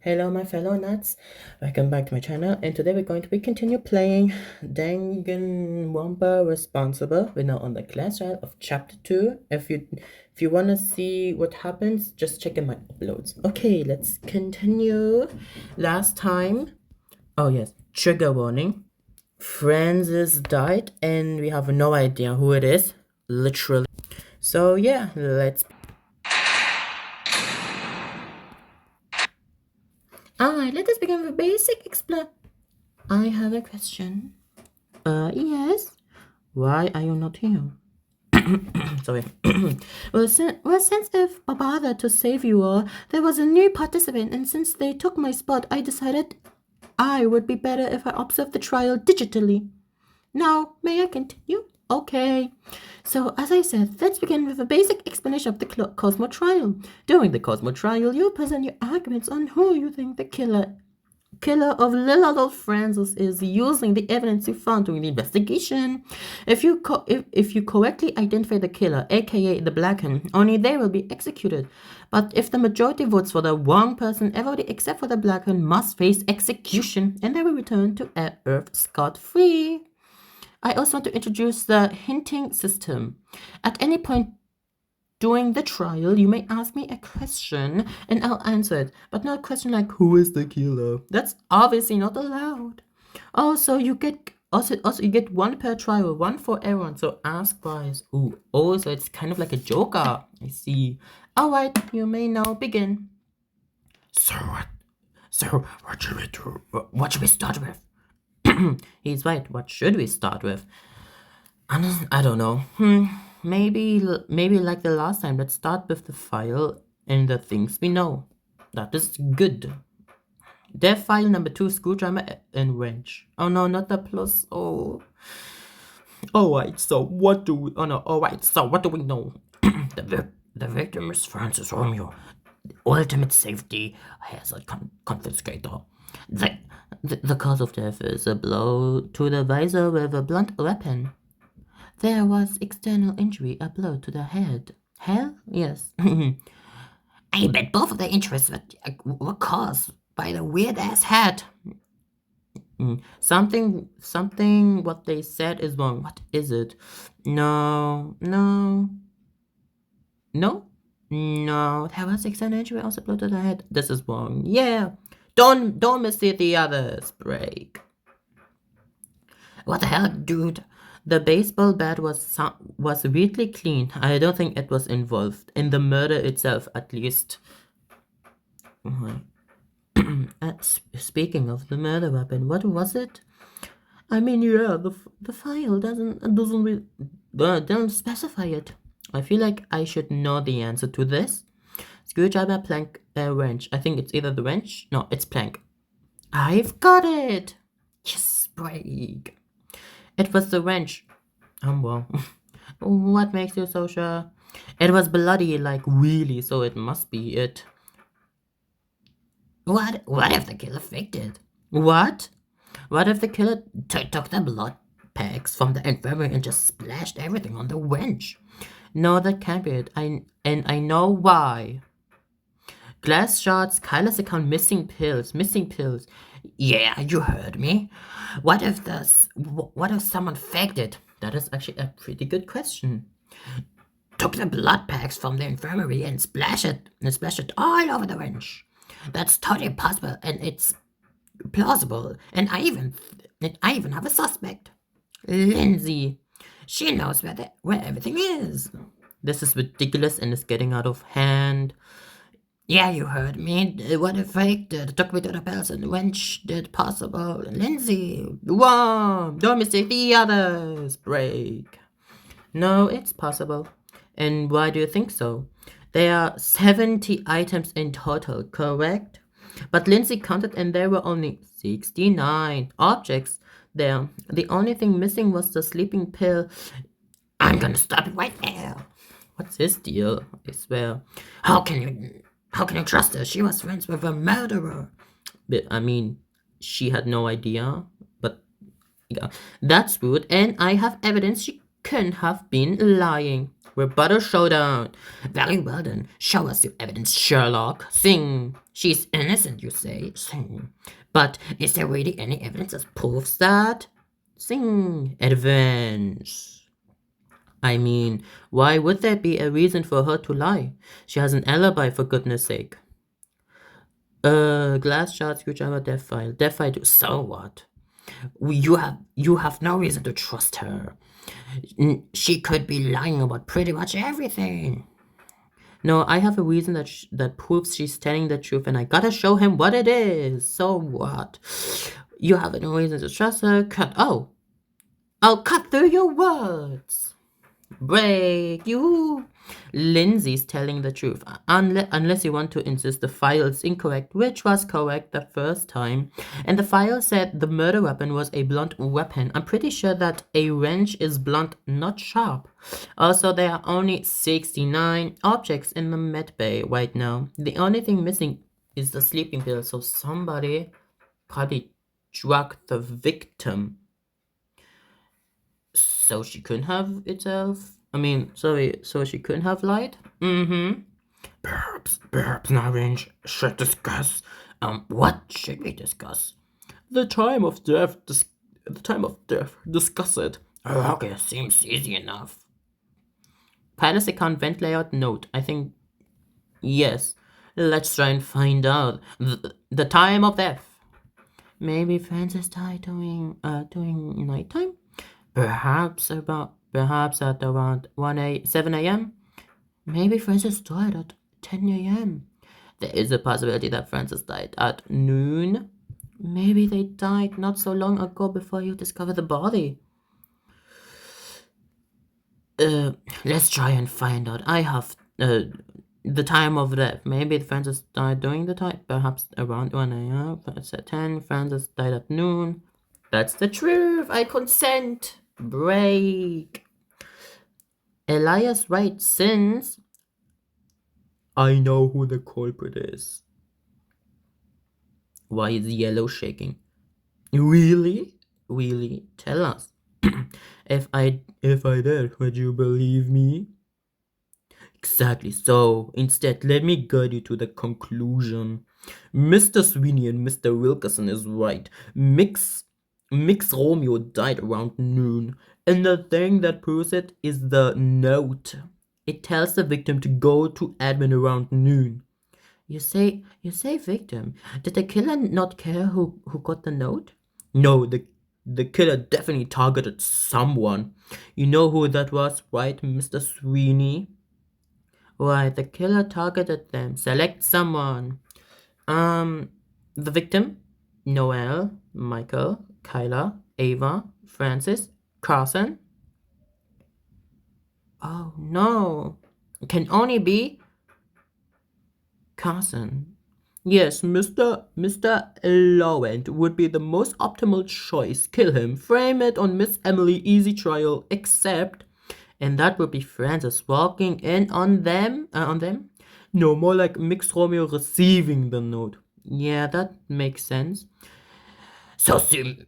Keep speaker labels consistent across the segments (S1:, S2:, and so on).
S1: Hello my fellow nuts, welcome back to my channel, and today we're going to continue playing Danganronpa Responsible. We're now on the class trial of chapter 2. If you want to see what happens, just check in my uploads. Okay, let's continue. Last time, oh yes, trigger warning. Francis died and we have no idea who it is, literally. So yeah, let's... Alright, let us begin with basic explain. I have a question. Yes. Why are you not here? Sorry. Since if bothered to save you all, there was a new participant, and since they took my spot, I decided I would be better if I observed the trial digitally. Now, may I continue? Okay. So, as I said, let's begin with a basic explanation of the Cosmo trial. During the Cosmo trial, you present your arguments on who you think the killer of little Francis is, using the evidence you found during the investigation. If you correctly identify the killer, aka the Blackened, only they will be executed. But if the majority votes for the wrong person, everybody except for the Blackened must face execution, and they will return to Earth scot-free. I also want to introduce the hinting system. At any point during the trial, you may ask me a question and I'll answer it, but not a question like, who is the killer? That's obviously not allowed. Also, you get one per trial, one for everyone, so ask twice. Ooh, oh, so it's kind of like a joker. I see. Alright, you may now begin. So what should we do? What should we start with? He's right, what should we start with? I don't know. Maybe like the last time, let's start with the file and the things we know. That is good. Dev file number 2, screwdriver and wrench. Oh no, not the plus. Oh. Alright, so what do we... Oh no, alright, so what do we know? the victim is Francis Romeo, the ultimate safety hazard confiscator. The cause of death is a blow to the visor with a blunt weapon. There was external injury, a blow to the head. Hell? Yes. I bet both of the injuries were caused by the weird-ass hat. Something what they said is wrong. What is it? No. There was external injury, also blow to the head. This is wrong. Yeah. Don't mistake the others. Break. What the hell, dude? The baseball bat was weirdly clean. I don't think it was involved in the murder itself, at least. Speaking of the murder weapon, what was it? I mean, yeah, the file doesn't specify it. I feel like I should know the answer to this. Screwdriver, plank, wrench. I think it's either the wrench. No, it's plank. I've got it. Yes, break. It was the wrench. Well. What makes you so sure? It was bloody, like really, so it must be it. What if the killer faked it? What? What if the killer took the blood packs from the infirmary and just splashed everything on the wrench? No, that can't be it. I know why. Glass shards, Kyler's account, missing pills. Yeah, you heard me. What if someone faked it? That is actually a pretty good question. Took the blood packs from the infirmary and splashed it all over the wrench. That's totally possible, and it's plausible. And I even have a suspect, Lindsay. She knows where everything is. This is ridiculous and is getting out of hand. Yeah, you heard me. What if faked it? Took me to the pills and wrenched it possible. Lindsay. Whoa! Don't mistake the others. Break. No, it's possible. And why do you think so? There are 70 items in total, correct? But Lindsay counted and there were only 69 objects there. The only thing missing was the sleeping pill. I'm gonna stop it right there. What's his deal? I swear. How can you trust her? She was friends with a murderer. But, I mean, she had no idea. But, yeah, that's rude. And I have evidence she couldn't have been lying. Rebuttal showdown. Very well then. Show us your evidence, Sherlock. Sing. She's innocent, you say. Sing. But is there really any evidence that proves that? Sing. Advance. I mean, why would there be a reason for her to lie? She has an alibi, for goodness sake. Glass shard, screwdriver, death file. Death file, so what? You have no reason to trust her. She could be lying about pretty much everything. No, I have a reason that proves she's telling the truth, and I gotta show him what it is. So what? You have no reason to trust her. I'll cut through your words. Break you. Lindsay's telling the truth, unless you want to insist the file is incorrect, which was correct the first time. And the file said the murder weapon was a blunt weapon. I'm pretty sure that a wrench is blunt, not sharp. Also, there are only 69 objects in the med bay right now. The only thing missing is the sleeping pill, so somebody probably drugged the victim. So she couldn't have itself. So she couldn't have lied? Perhaps Naranj should discuss. What should we discuss? The time of death. Discuss it. Okay, seems easy enough. Palace account vent layout note. I think yes. Let's try and find out the time of death. Maybe Francis died during nighttime. Perhaps at around 7 a.m. Maybe Francis died at 10 a.m. There is a possibility that Francis died at noon. Maybe they died not so long ago before you discovered the body. Let's try and find out. I have the time of death. Maybe Francis died during the time, perhaps around 1 a.m. It's at 10. Francis died at noon. That's the truth. I consent. Break. Elias writes since I know who the culprit is. Why is Yellow shaking? Really? Tell us. If I did, would you believe me? Exactly so. Instead, let me guide you to the conclusion. Mr. Sweeney and Mr. Wilkerson is right. Mix Romeo died around noon, and the thing that proves it is the note. It tells the victim to go to admin around noon. You say victim. Did the killer not care who got the note? No, the killer definitely targeted someone. You know who that was, right, Mr. Sweeney? Right, the killer targeted them. Select someone. The victim? Noel, Michael, Kyla, Ava, Francis, Carson. Oh no. It can only be Carson. Yes, Mr. Laurent would be the most optimal choice. Kill him. Frame it on Miss Emily easy trial, except, and that would be Francis walking in on them? No, more like Mix Romeo receiving the note. Yeah, that makes sense. So some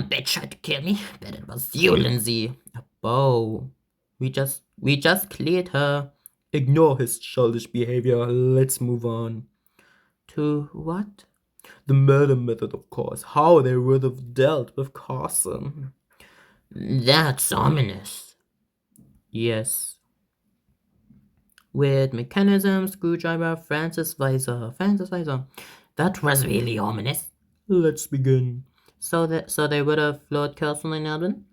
S1: bitch tried to kill me, but it was you, Lindsay. Oh, we just cleared her. Ignore his childish behavior. Let's move on. To what? The murder method, of course. How they would have dealt with Carson. That's ominous. Yes. Weird mechanism, screwdriver, Francis Weiser. That was really ominous. Let's begin. So they would have floored Carson and Alvin?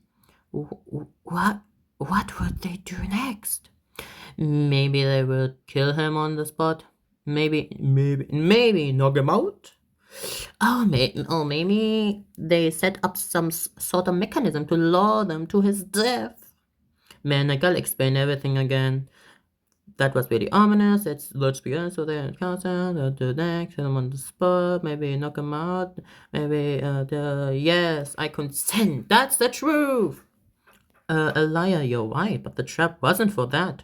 S1: What would they do next? Maybe they would kill him on the spot. Maybe knock him out. Maybe they set up some sort of mechanism to lure them to his death. Man, I gotta explain everything again. That was really ominous. Let's begin. So they encounter the next, hit him on the spot. Maybe knock him out. Maybe yes, I consent. That's the truth. Elia, you're right, but the trap wasn't for that.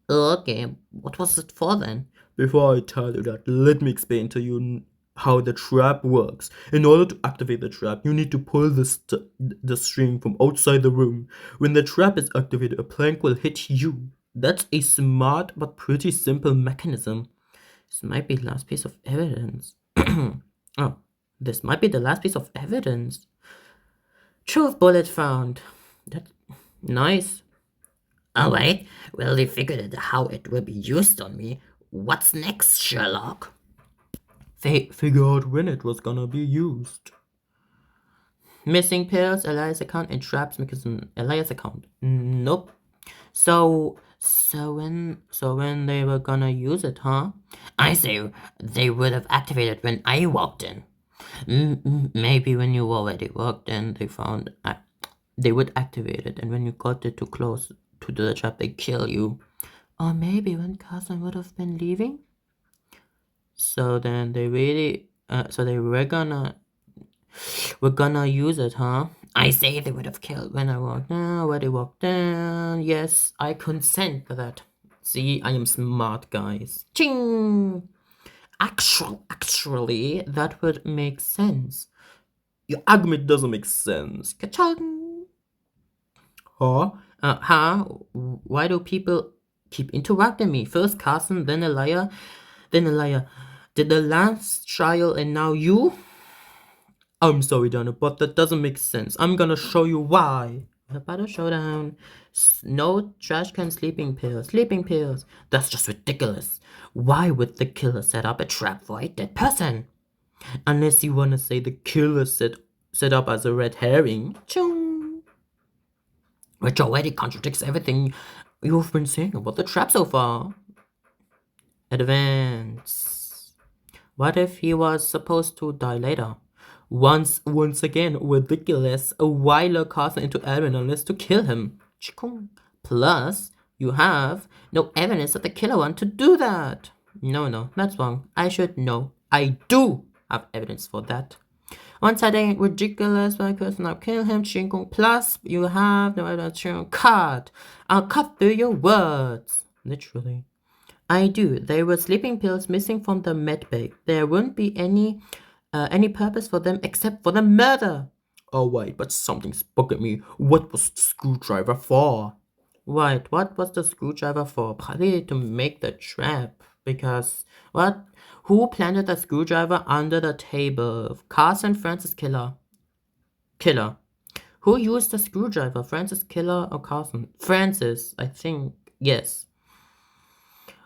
S1: Okay, what was it for then? Before I tell you that, let me explain to you how the trap works. In order to activate the trap, you need to pull the string from outside the room. When the trap is activated, a plank will hit you. That's a smart but pretty simple mechanism. This might be the last piece of evidence. Oh, this might be the last piece of evidence. Truth bullet found. That's nice. Alright, well, they figured out how it will be used on me. What's next, Sherlock? They figure out when it was gonna be used. Missing pills, Elias account, and traps mechanism, Elias account. Nope. So when they were gonna use it, huh? I say they would have activated when I walked in. Maybe when you already walked in, they found they would activate it, and when you got it too close to the trap, they kill you. Or maybe when Carson would have been leaving. So then they really, so they were gonna use it, huh? I say they would have killed when I walked in, where they walked in. Yes, I consent to that. See, I am smart, guys. Ching! Actually, that would make sense. Your argument doesn't make sense. Ka-chang! Huh? Why do people keep interrupting me? First Carson, then a liar, then a liar. Did the last trial and now you? I'm sorry, Donna, but that doesn't make sense. I'm gonna show you why. About a showdown. No trash can sleeping pills. Sleeping pills. That's just ridiculous. Why would the killer set up a trap for a dead person? Unless you wanna say the killer set up as a red herring. Chung. Which already contradicts everything you've been saying about the trap so far. Advance. What if he was supposed to die later? Once again, ridiculous. Wyler cast into unless to kill him. Plus, you have no evidence that the killer wanted to do that. No, that's wrong. I should know. I do have evidence for that. Once again, ridiculous, because now kill him. Plus, you have no evidence. Cut. I'll cut through your words. Literally. I do. There were sleeping pills missing from the medbay. There wouldn't be any purpose for them except for the murder. Oh wait, but something's bugging me. What was the screwdriver for? Right, what was the screwdriver for? Probably to make the trap. Because what? Who planted the screwdriver under the table? Carson Francis Killer. Who used the screwdriver? Francis Killer or Carson? Francis, I think. Yes.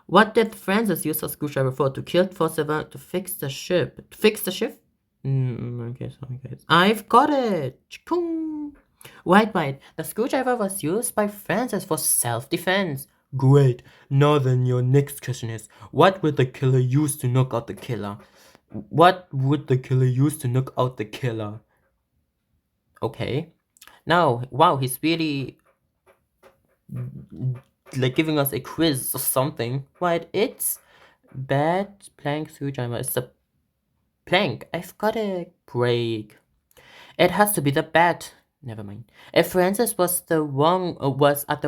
S1: What did Francis use the screwdriver for? To kill Forceval to fix the ship. To fix the ship? Okay. I've got it! Chikung. Right. The screwdriver was used by Francis for self-defense. Great. Now then, your next question is, what would the killer use to knock out the killer? What would the killer use to knock out the killer? Okay. Now, wow, he's really like giving us a quiz or something. Right, it's bad plank screwdriver. It's a plank. I've got a break. It has to be the bat. Never mind. If Francis was at the wrong place at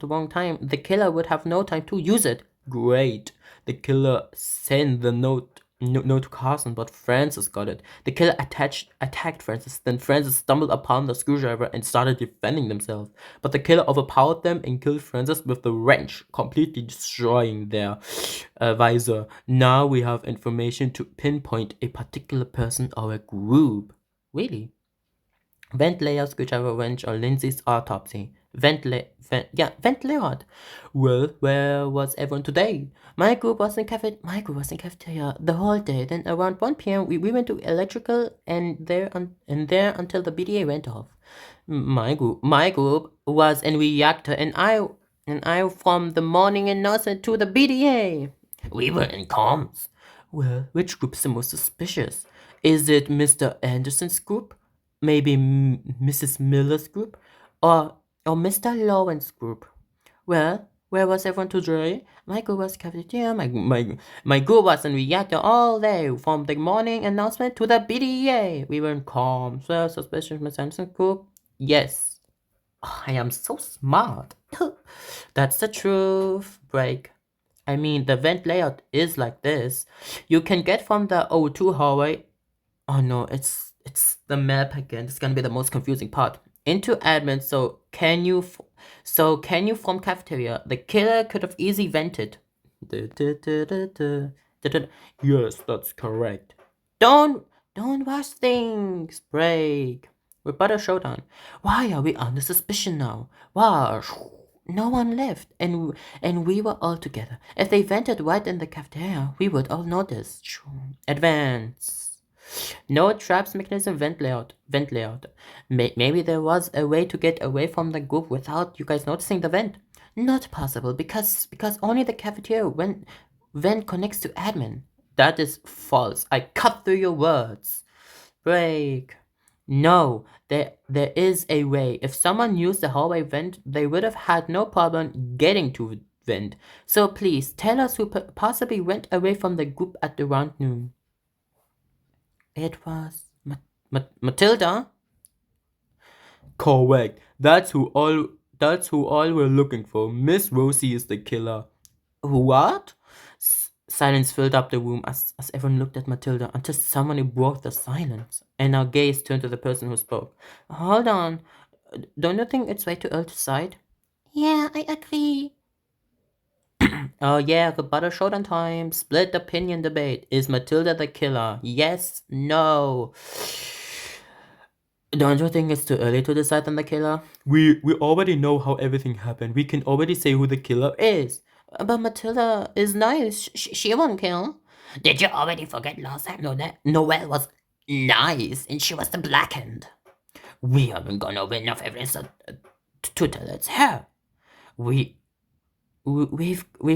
S1: the wrong time, the killer would have no time to use it. Great. The killer sent the note to Carson, but Francis got it. The killer attacked Francis. Then Francis stumbled upon the screwdriver and started defending themselves. But the killer overpowered them and killed Francis with the wrench, completely destroying their visor. Now we have information to pinpoint a particular person or a group. Really? Ventilator, screwdriver, wrench, or Lindsay's autopsy. Ventilator. Well, where was everyone today? My group was in cafeteria the whole day. Then around 1 p.m. we went to electrical and there until the BDA went off. My group was in reactor and I from the morning and announcement to the BDA. We were in comms. Well, which group is the most suspicious? Is it Mr. Anderson's group? Maybe Mrs. Miller's group? Or Mr. Lawrence's group? Well, where was everyone today? My group was cafeteria. My group was in reactor all day, from the morning announcement to the BDA. We were in calm. So suspicious Mr. Anderson's group? Yes. Oh, I am so smart. That's the truth. Break. I mean, the vent layout is like this. You can get from the O2 hallway. Oh no, it's the map again. It's gonna be the most confusing part. Into admin. So can you from cafeteria? The killer could have easily vented. Yes, that's correct. Don't rush things. Break. We're about a showdown. Why are we under suspicion now? Wow. No one left, and we were all together. If they vented right in the cafeteria, we would all notice. Advance. No traps mechanism vent layout. Maybe there was a way to get away from the group without you guys noticing the vent. Not possible because only the cafeteria vent connects to admin. That is false. I cut through your words. Break. No, there is a way. If someone used the hallway vent, they would have had no problem getting to vent. So please tell us who possibly went away from the group at around noon. It was Matilda. Correct. That's who all we're looking for. Miss Rosie is the killer. What? Silence filled up the room as everyone looked at Matilda until someone broke the silence, and our gaze turned to the person who spoke. Hold on. Don't you think it's way too early to decide? Yeah, I agree. Oh yeah, the butter showdown time. Split opinion debate. Is Matilda the killer? Yes, no. Don't you think it's too early to decide on the killer? We already know how everything happened. We can already say who the killer is. But Matilda is nice. She won't kill. Did you already forget last time Noelle was nice and she was the blackened? We haven't gone over enough evidence to tell it's her. We've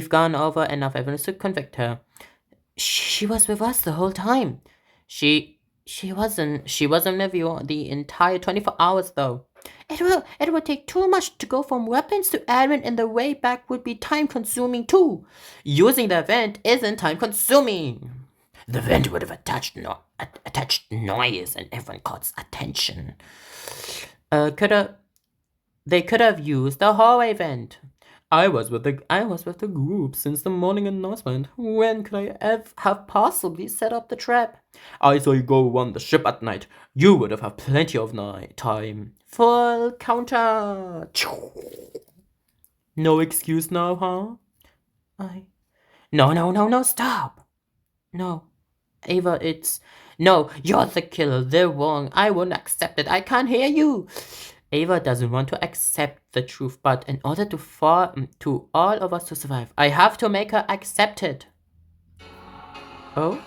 S1: gone over enough evidence to convict her. She was with us the whole time. She wasn't with you the entire 24 hours though. It will take too much to go from weapons to admin, and the way back would be time consuming too. Using the vent isn't time consuming. The vent would have attached noise and everyone caught attention. They could have used the hallway vent. I was with the group since the morning announcement. When could I have possibly set up the trap? I saw you go run the ship at night. You would have had plenty of night time. Full counter. No excuse now, huh? No, stop. No. Ava, no, you're the killer. They're wrong. I won't accept it. I can't hear you. Ava doesn't want to accept the truth, but in order to all of us to survive, I have to make her accept it. Oh,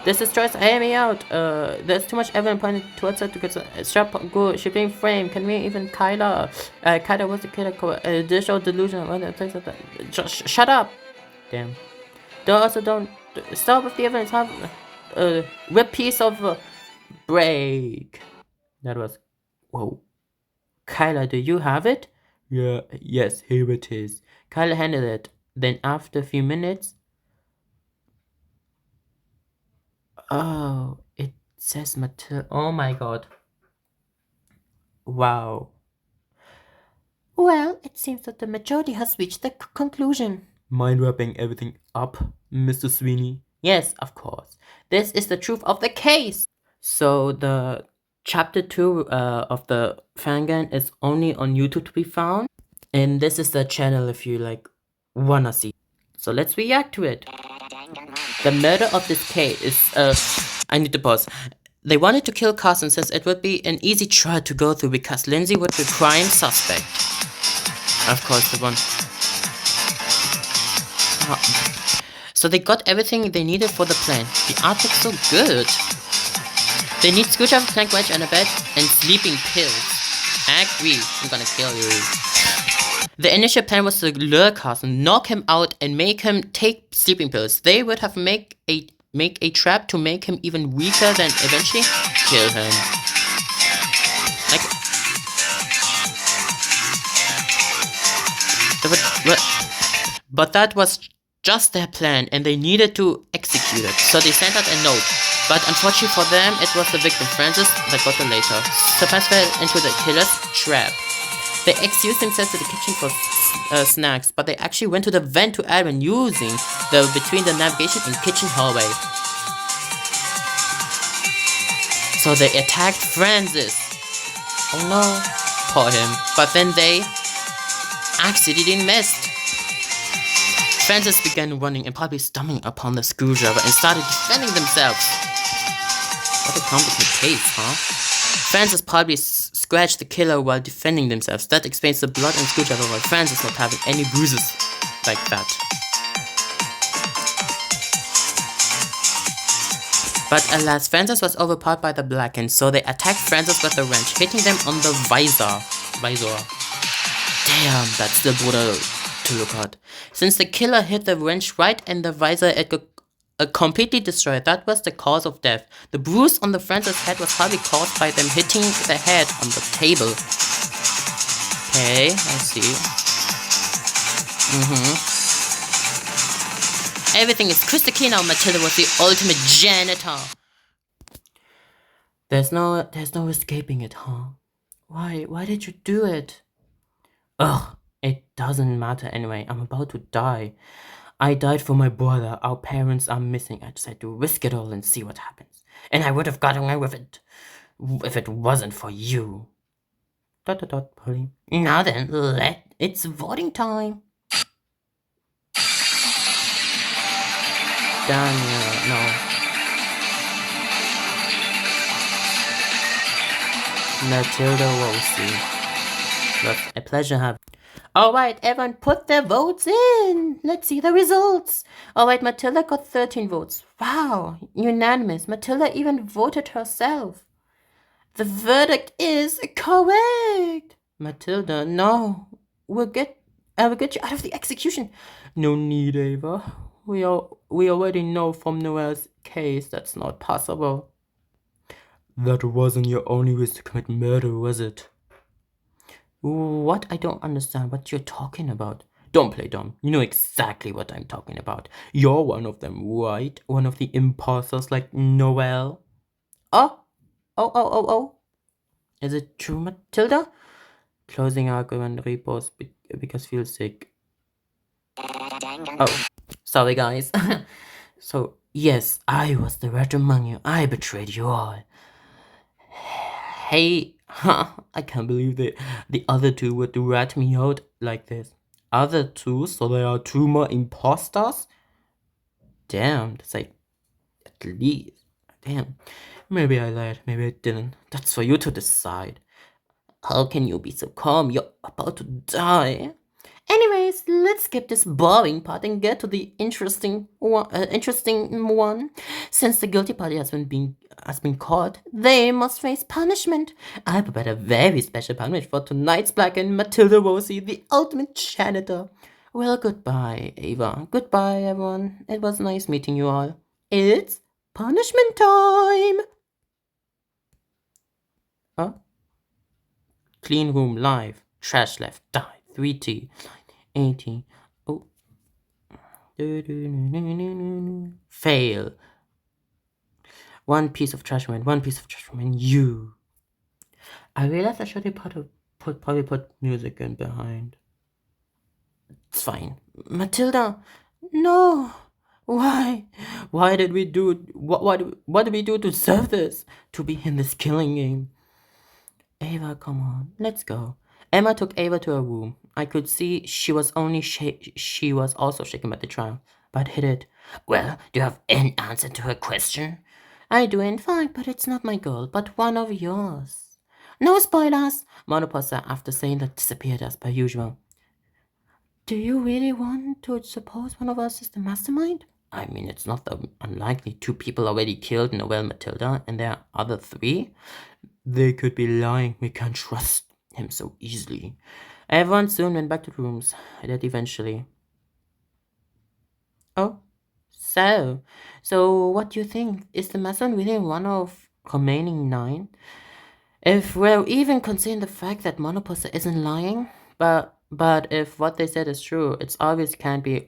S1: this is Joyce. Hear me out. There's too much evidence pointing towards her to get sharp. Go. She's being framed. Can we even Kyla? Kyla was the killer. Additional delusion. Just shut up. Damn. Don't stop with the evidence. Have rip piece of break. That was, whoa. Kyla, do you have it? Yes, here it is. Kyla handed it. Then after a few minutes, oh, it says Matilda. Oh my god. Wow. Well, it seems that the majority has reached the conclusion. Mind wrapping everything up, Mr. Sweeney? Yes, of course. This is the truth of the case. So the Chapter 2 of the Fangan is only on YouTube to be found, and this is the channel if you wanna see. So let's react to it. The murder of this case is I need to pause. They wanted to kill Carson since it would be an easy trial to go through because Lindsay would be prime suspect. Of course, the one. So they got everything they needed for the plan. The art looks so good. They need screwdriver, plank wedge, and a bed, and sleeping pills. Agree, I'm gonna kill you. The initial plan was to lure Carson, knock him out, and make him take sleeping pills. They would have make a trap to make him even weaker, then eventually kill him. But that was just their plan, and they needed to execute it. So they sent out a note. But unfortunately for them, it was the victim, Francis, that got the letter. So fast fell into the killer's trap. They excused themselves to the kitchen for snacks, but they actually went to the vent to Edwin using the between the navigation and kitchen hallway. So they attacked Francis. Oh no, poor him. But then they accidentally missed. Francis began running and probably stumbling upon the screwdriver and started defending themselves. What a complicated case, huh? Francis probably scratched the killer while defending themselves. That explains the blood and screwdriver while Francis not having any bruises like that. But alas, Francis was overpowered by the Blackens, so they attacked Francis with a wrench, hitting them on the visor. Damn, that's still brutal to look at. Since the killer hit the wrench right in the visor, it got completely destroyed. That was the cause of death. The bruise on the Francis head was probably caused by them hitting the head on the table. Okay, I see. Everything is crystal clear now. Matilda was the ultimate janitor. There's no escaping it, huh? Why did you do it? Ugh, it doesn't matter anyway. I'm about to die. I died for my brother. Our parents are missing. I decided to risk it all and see what happens. And I would have gotten away with it if it wasn't for you. ... Polly. Now then, it's voting time. Daniel, no. Matilda Rossi. That's a pleasure having. Alright, everyone put their votes in. Let's see the results. Alright, Matilda got 13 votes. Wow, unanimous. Matilda even voted herself. The verdict is correct. Matilda, no. I will get you out of the execution. No need, Ava. We already know from Noel's case that's not possible. That wasn't your only wish to commit murder, was it? What? I don't understand what you're talking about. Don't play dumb. You know exactly what I'm talking about. You're one of them, right? One of the imposters like Noel. Oh. Is it true, Matilda? Closing argument repos because feel sick. Oh, sorry guys. So, yes, I was the rat among you. I betrayed you all. Hey, I can't believe that the other two would rat me out like this. Other two? So there are 2 more imposters? Damn, that's like, at least. Damn. Maybe I lied, maybe I didn't. That's for you to decide. How can you be so calm? You're about to die. Anyways, let's skip this boring part and get to the interesting one. Since the guilty party has been caught, they must face punishment. I prepared a very special punishment for tonight's Blacken, Matilda Rossi, the ultimate janitor. Well, goodbye, Ava. Goodbye, everyone. It was nice meeting you all. It's punishment time. Huh? Clean room live. Trash left. Die. 3T. 80. Oh. Fail. One piece of trash remain. You. I realized I should have probably put music in behind. It's fine. Matilda. No. Why? Why did we do what did we do to deserve this? To be in this killing game? Ava, come on. Let's go. Emma took Ava to her room. I could see she was also shaken by the trial, but hid it. Well, do you have any answer to her question? I do, in fact, but it's not my girl, but one of yours. No spoilers! Monoposter, after saying that, disappeared as per usual. Do you really want to suppose one of us is the mastermind? I mean, it's not that unlikely. 2 people already killed Noel, Matilda, and there are other 3. They could be lying. We can't trust him so easily. Everyone soon went back to rooms. I did eventually. Oh, so what do you think? Is the mastermind really one of remaining 9? If we're even considering the fact that Monoposter isn't lying, but if what they said is true, it's obvious it can't be.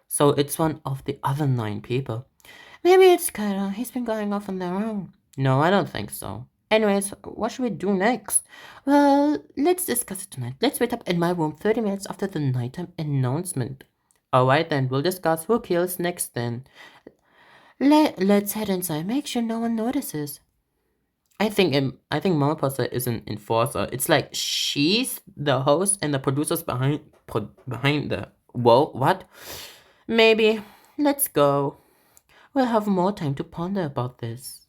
S1: So it's one of the other 9 people. Maybe it's Kyra. He's been going off on their own. No, I don't think so. Anyways, what should we do next? Well, let's discuss it tonight. Let's wait up in my room 30 minutes after the nighttime announcement. Alright then, we'll discuss who kills next then. Let's head inside. Make sure no one notices. I think Mama Pasta is an enforcer. It's like she's the host and the producers behind the. Whoa, what? Maybe. Let's go. We'll have more time to ponder about this.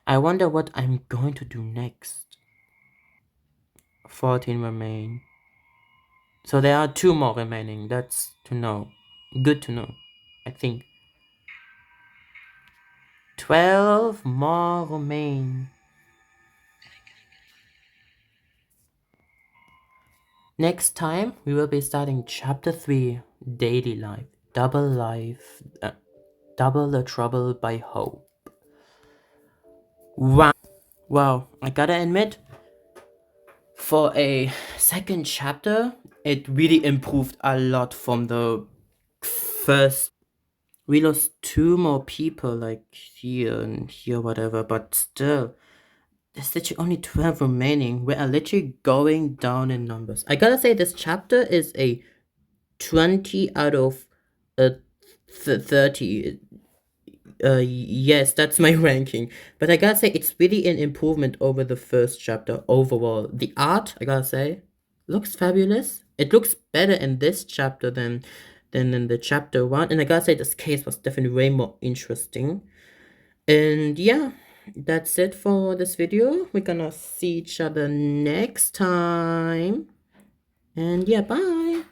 S1: I wonder what I'm going to do next. 14 remain. So there are 2 more remaining. That's to know. Good to know, I think. 12 more remain. Next time, we will be starting Chapter 3, Daily Life. Double Life. Double the Trouble by Hope. Wow, I gotta admit, for a second chapter, it really improved a lot from the first. We lost 2 more people, like here and here, whatever, but still, there's literally only 12 remaining. We are literally going down in numbers. I gotta say, this chapter is a 20 out of 30. Yes, that's my ranking. But I gotta say, it's really an improvement over the first chapter overall. The art, I gotta say, looks fabulous. It looks better in this chapter than in the chapter 1. And I gotta say, this case was definitely way more interesting. And yeah, that's it for this video. We're gonna see each other next time. And yeah, bye.